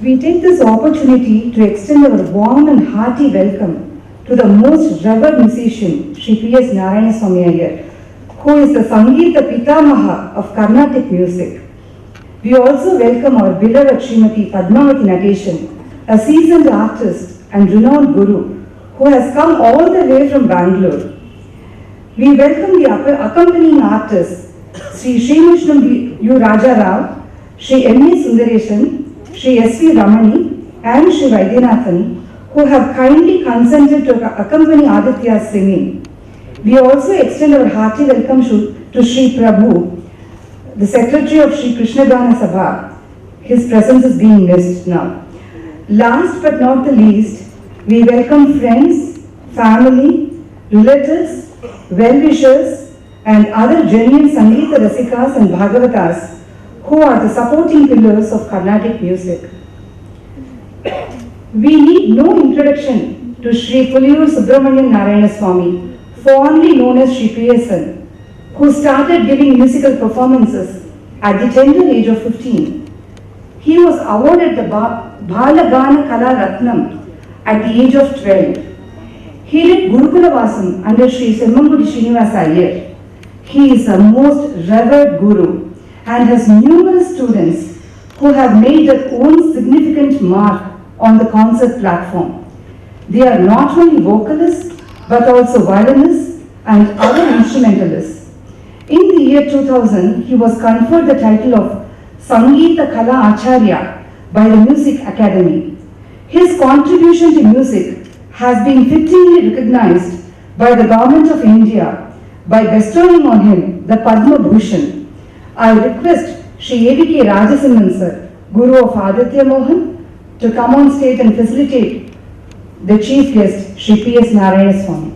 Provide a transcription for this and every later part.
We take this opportunity to extend our warm and hearty welcome to the most revered musician, Sri P.S. Narayanaswamy Iyer, who is the Sangeeta Pitamaha of Carnatic music. We also welcome our beloved Srimati Padmavati Nateshan, a seasoned artist and renowned guru who has come all the way from Bangalore. We welcome the accompanying artists, Sri Srimushnam U. Raja Rao, Sri M. A. Sundareshan, Sri S. V. Ramani, and Sri Vaidyanathan, who have kindly consented to accompany Aditya's singing. We also extend our hearty welcome to Sri Prabhu, the Secretary of Sri Krishnagana Sabha. His presence is being missed now. Last but not the least, we welcome friends, family, relatives, well-wishers, and other genuine Sangeeta Rasikas and Bhagavatas who are the supporting pillars of Carnatic music. We need no introduction to Sri Puliyur Subramanian Narayanaswamy, fondly known as Sri PSN, who started giving musical performances at the tender age of 15. He was awarded the Balagana Kala Ratnam at the age of 12. He did Gurukula Vasam under Sri Semmangudi Srinivasa Iyer. He is a most revered guru and has numerous students who have made their own significant mark on the concert platform. They are not only vocalists but also violinists and other instrumentalists. In the year 2000, he was conferred the title of Sangeeta Kala Acharya by the Music Academy. His contribution to music has been fittingly recognized by the Government of India by bestowing on him the Padma Bhushan. I request Sri A.V.K. Rajasimhan sir, Guru of Aditya Mohan, to come on stage and facilitate the chief guest, Sri P.S. Narayanaswamy.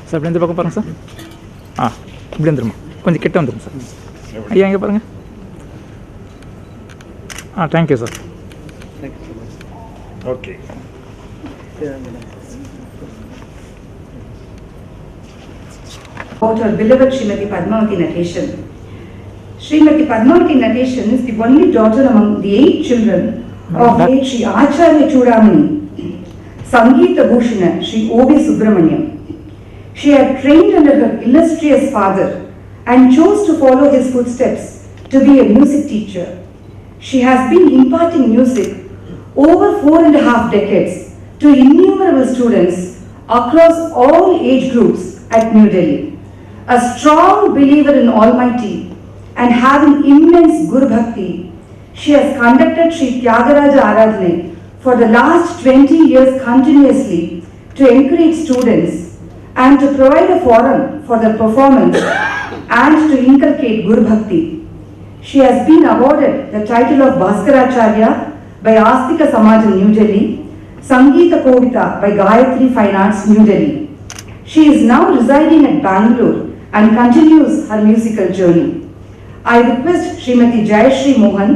Sir இப்படி இந்த பக்கம் பாருங்கள் sir. இப்படி வந்துருமா, கொஞ்சம் கிட்ட வந்துடும் sir. ஐயா இங்கே பாருங்கள். Thank you sir. Okay. About our beloved Srimati Padmavati Nateshan. Srimati Padmavati Nateshan is the only daughter among the 8 children of late Sri Acharya Chudamani, Sangeeta Bhushana, Sri O.V. Subramaniam. She had trained under her illustrious father and chose to follow his footsteps to be a music teacher. She has been imparting music over 4.5 decades to innumerable students across all age groups at New Delhi. A strong believer in Almighty and having immense Guru Bhakti, she has conducted Sri Tyagaraja Aradhane for the last 20 years continuously to encourage students and to provide a forum for their performance and to inculcate Guru Bhakti. She has been awarded the title of Bhaskaracharya by Astika Samajam New Delhi, Sangeeta Kovita by Gayatri Fine Arts New Delhi. She is now residing at Bangalore and continues her musical journey. I request Srimati Jayashree Mohan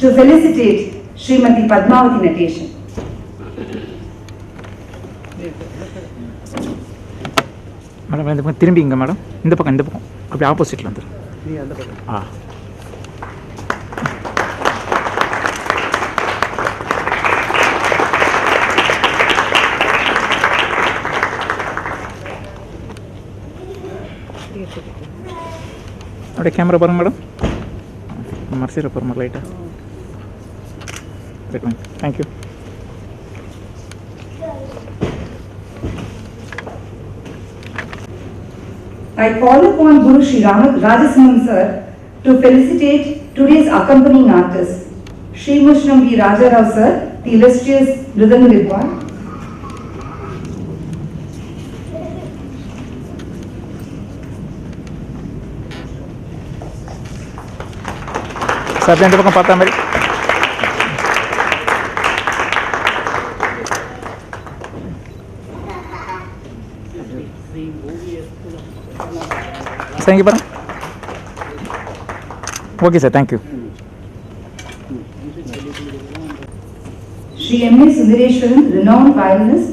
to felicitate Srimati Padmavati Nateshan. Madam இந்த பக்கம் திரும்பிங்க madam. இந்த பக்கம் அப்படி ஆப்போசிட்டில் வந்துடும். அப்படியே camera பாருங்க madam. மறைச்சிட போகிறோம் லைட்டாக. Thank you. I call upon Guru Sri Rajasimhan sir to felicitate today's accompanying artists, Sri Mushnam V. Raja Rao sir, the illustrious Mridanga Vidwan. Sir இந்த பக்கம் பார்த்தா மாதிரி. சார் இங்கே பாருங்க. Okay sir, thank you. Shri M.A. Sundareswaran, renowned violinist.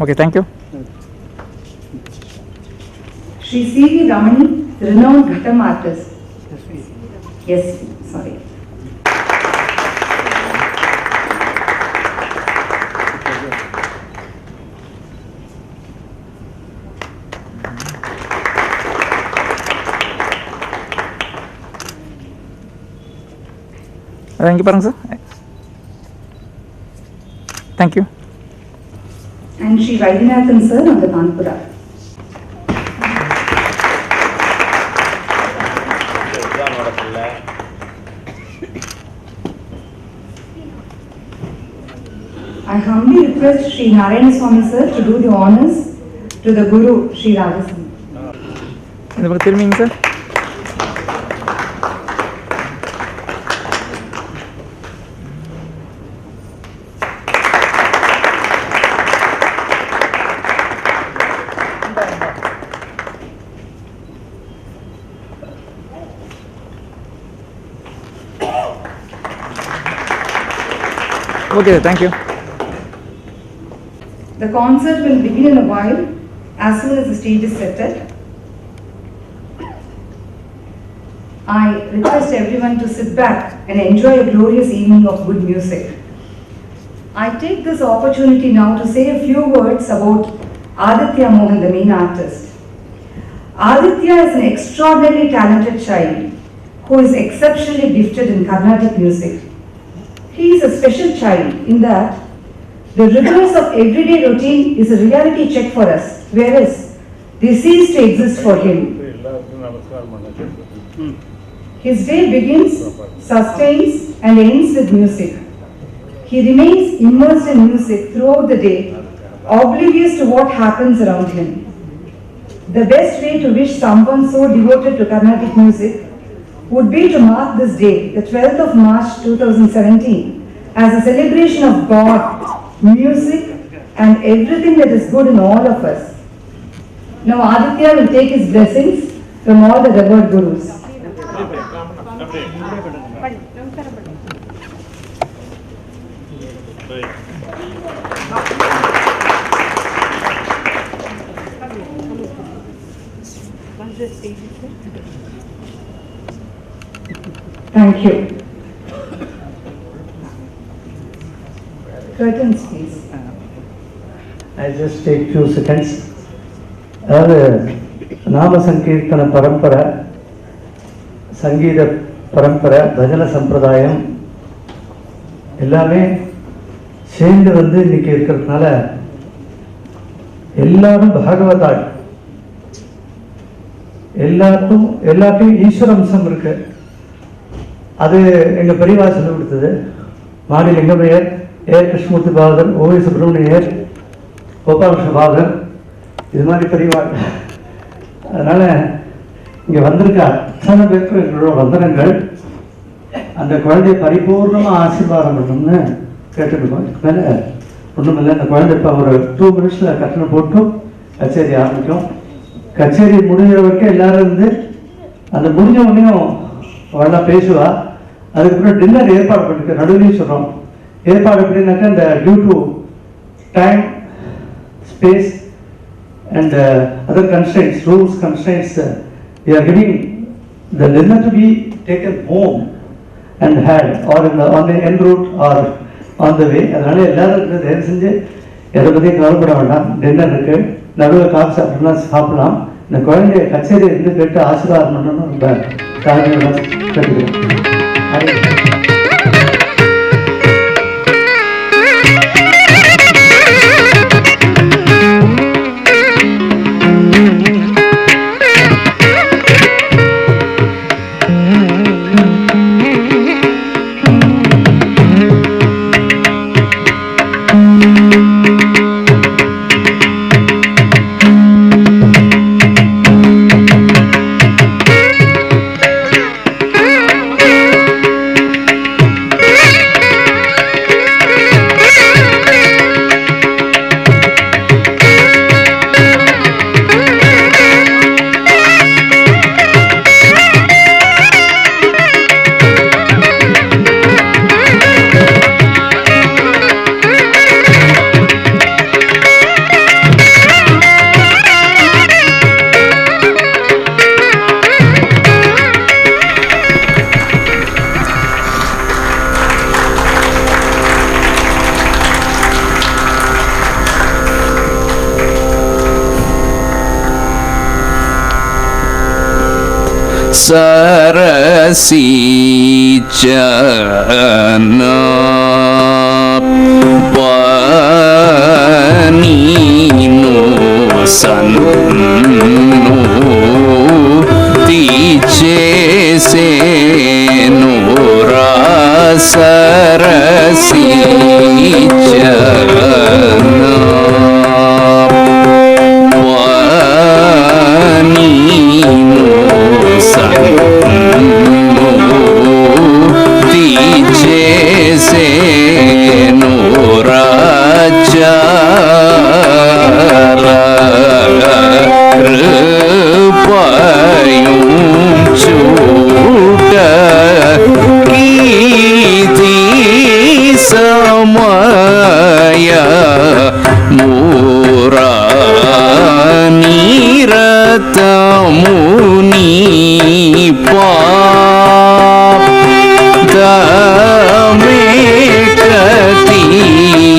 Okay, thank you. Shri C.V. Ramani, renowned Ghatam artist. Yes, sorry. அதான் இங்கே பாருங்க sir. Thank you. And Shri Vaidyanathan sir on the Kanpura. I humbly request Shri Narayana Swami sir to do the honors to the Guru Shri Rajasan. இந்த பக்கம் திரும்பிங்க sir. Okay sir, thank you. The concert will begin in a while as soon as the stage is set up. I request everyone to sit back and enjoy a glorious evening of good music. I take this opportunity now to say a few words about Aditya Mohan, the main artist. Aditya is an extraordinarily talented child who is exceptionally gifted in Carnatic music. He is a special child in that the rigors of everyday routine is a reality check for us, whereas they cease to exist for him. His day begins, sustains, and ends with music. He remains immersed in music throughout the day, oblivious to what happens around him. The best way to wish someone so devoted to Carnatic music would be to mark this day, the 12th of March 2017, as a celebration of God, music, and everything that is good in all of us. Now Aditya will take his blessings from all the revered gurus. Thank you. Curtains, please. I just take few seconds. அதாவது நாம சங்கீர்த்தன பரம்பரை, சங்கீத பரம்பரை, பஜன சம்பிரதாயம் எல்லாமே சேர்ந்து வந்து இன்னைக்கு இருக்கிறதுனால எல்லாரும் பாகவதாள், எல்லாத்தையும் ஈஸ்வர அம்சம் இருக்கு. அது எங்க பெரியவா சொல்லி கொடுத்தது. மாடி லிங்கமையர், ஏ கிருஷ்ணமூர்த்தி பாகவதர், ஓவி சுப்பிரமணியர், கோபாலகிருஷ்ண பாகவதர், இது மாதிரி பெரியவா. அதனால இங்க வந்திருக்க அத்தனை பேருக்கும் எங்களோட வந்தனங்கள். அந்த குழந்தைய பரிபூர்ணமா ஆசீர்வாதம் பண்ணணும்னு கேட்டுருக்கோம். இதுக்கு மேல ஒன்றும் இல்லை. அந்த குழந்தை இப்போ ஒரு 2 minutes கட்டணம் போட்டு கச்சேரி ஆரம்பிக்கும். கச்சேரி முடிஞ்ச வரைக்கும் எல்லாரும் இருந்து அந்த முடிஞ்ச உடனேயும் அவெல்லாம் பேசுவா. அதுக்கப்புறம் டின்னர் ஏற்பாடு பண்ணிருக்க நடுவிலையும் சொல்கிறோம். ஏற்பாடு எப்படின்னாக்கா இந்த due to time, space and other constraints, rules constraints, we are giving the dinner to be taken home and had or on the en route or on the way. அதனால எல்லாரும் தயவு செஞ்சு எதை பற்றியும் கவலைப்பட வேண்டாம். டின்னர் இருக்கு, நடுவில் காஃபி சாப்பிட்றதுனா சாப்பிடலாம். இந்த குழந்தைய கச்சேரி இருந்து கேட்டு ஆசீர்வாதம் பண்ணணும். ரொம்ப தாழ்மையுடன் கேட்டுக்கிறோம். సరసీచనా పనీను సన్ను తీచేసేను రసరసీచనా పనీను సన్ను తీచేసేను కృపయు చూట కీర్తి సమయ మూరా నిరతముని పామే కతియని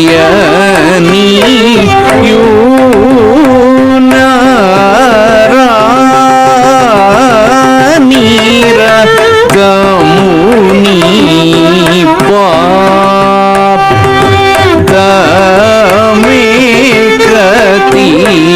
నిరతముని పామే కతియని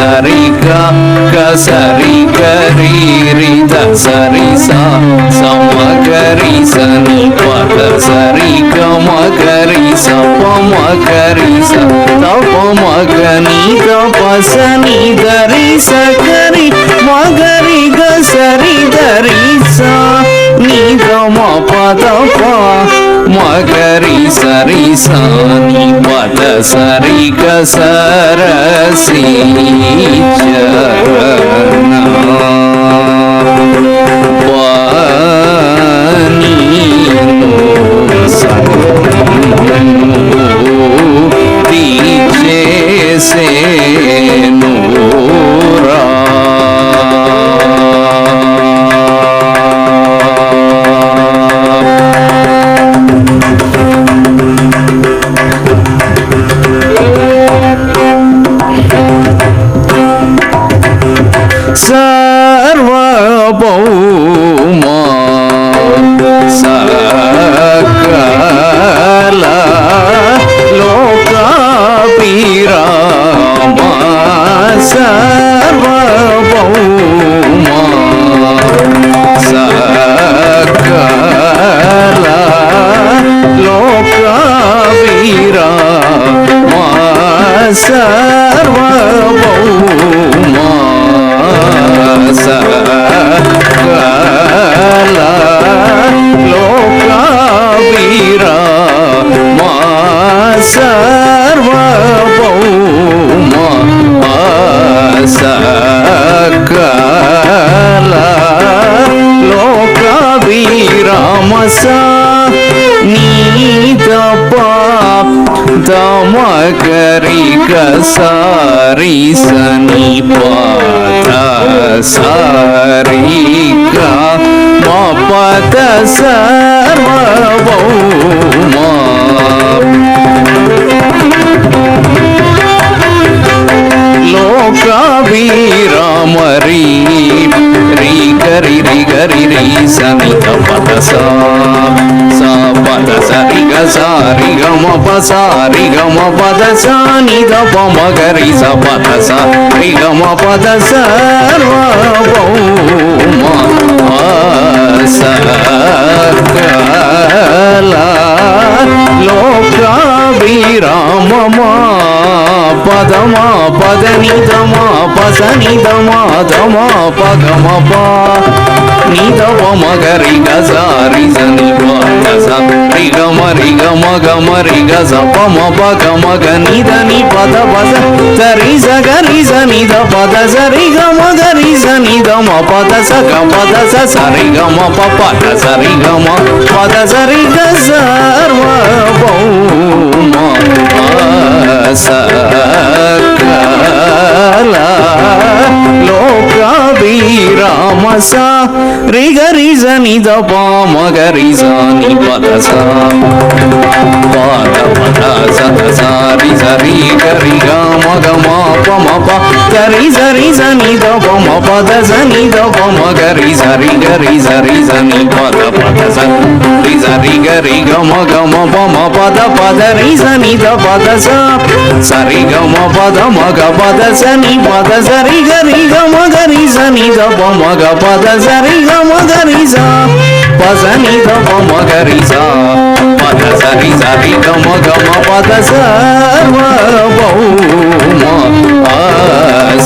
సరిగా కసరి గరి రిద సరి సా సమగరి సని పద సరి గమగరి సపమగరి స తపమగని తపసని దరి సగరి మగరి గసరి దరి సా ని గమ పద ప మగరి సరి సాని పద సరి గసరసీచనా పనీను సన్ను తీచేసేను సర్వభౌమా సకల లోకాభిరామా సర్వభౌమా సకల లోకాభిరామా సర్వభౌమా సకల లోకాభిరామా సర్వభౌమా సకల లోకాభిరామ సా నీదప దమగరి గసారి సని పద సారి గ మ పద సర్వభౌమా లోకాభిరామరి రి గరి రి గరి రి సని పద సా సా పద సరి గ సారి గ మ ప సారి గ మ పద సా ని ద ప మ గరి స పద సా రి గ మ పద సర్వభౌమా సకల లోకాభిరామమా పదమా పదనిధమా పసనిధమా ధమా పగమపా నిధవ మగరి గజారి జని పదస రిగమ రిగమ గమ రిగ సపమ పగమ గనిధని పద పద సరి సగరి సనిధ పద సరి గమ గరి సనిధమ పద సగ పద సరి గమ పద సరి గమ పద సరి గ సర్వభౌమ సకల లోకాభిరామ సా రిగ రిజ నిధ పామ గరి సాని పద సా పద పద సద సారి సరి గరి గమ గమ పమ ప గరి సరి సని ద పమ పద సని ద పమ గరి సరి గరి సరి సని పద పద సరి సరి గరి గమ గమ పమ పద పద రి సని ద పద స సరి గమ పద మగ పద సని పద సరి గరి గమ గరి సని ద పమ గ పద సరి గమ గరి స పసని ద పమ గరి స పద సరి సరి గమ గమ పద సర్వభౌమ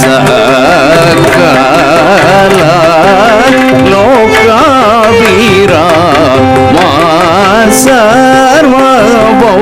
సకల లోకాభిరామ సర్వభౌమ